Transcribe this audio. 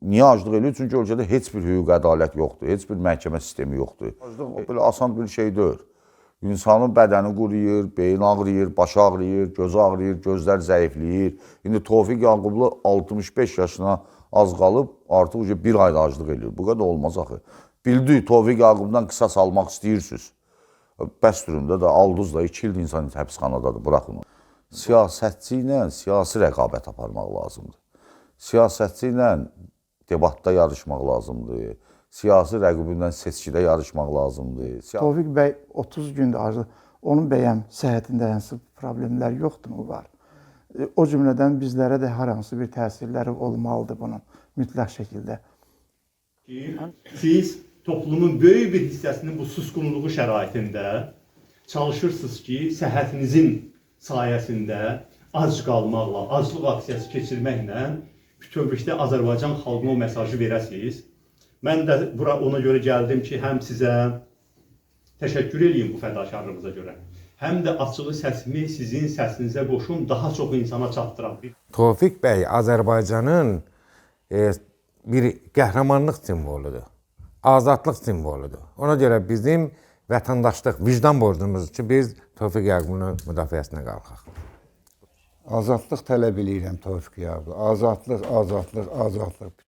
Niyə aclıq eləyir? Çünki ölkədə heç bir hüquq ədalət yoxdur, heç bir məhkəmə sistemi yoxdur. Aclıq belə asan bir şey deyil. İnsanın bədəni quruyur, beyin ağrıyır, başı ağrıyır, gözü ağrıyır, gözlər zəifləyir. İndi Tofiq Yaqublu 65 yaşına az qalıb, artıq bir ayda aclıq eləyir. Bu qədər olmaz axı. Bildik, Tofiq Yaqubdan qisas almaq istəyirsiniz. Bəstüründə də aldınız da 2 il insan həbsxanadadır, bıraxın. Siyasətçi ilə siyasi rəqabət aparmaq lazımdır. Siyasətçi ilə debatda yarışmaq lazımdır. Siyasi rəqibindən seçkidə yarışmaq lazımdır. Tofiq bəy 30 gündür aclıq. Onun bəyəm səhhətində hansı problemlər yoxdurmu var? O cümlədən bizlərə də hər hansı bir təsirləri olmalıdır bunun mütləq şəkildə. Siz toplumun böyük bir hissəsinin bu susqunluğu şəraitində çalışırsınız ki, səhhətinizin sayəsində ac qalmaqla, aclıq aksiyası keçirməklə bütövlükdə Azərbaycan xalqına o mesajı verəsiniz. Mən də bura ona görə gəldim ki, həm sizə təşəkkür edeyim bu fədakarlığınıza görə, həm də açığı səsimi sizin səsinizə qoşum, daha çox insana çatdıram. Tofiq bəy Azərbaycanın bir qəhrəmanlıq simvoludur, azadlıq simvoludur. Ona görə bizim vətəndaşlıq, vicdan borcumuz ki, biz Tofiq Yaqubun müdafiəsinə qalxaq. Azadlıq tələb eləyirəm Tofiq Yaqub. Azadlıq, azadlıq, azadlıq.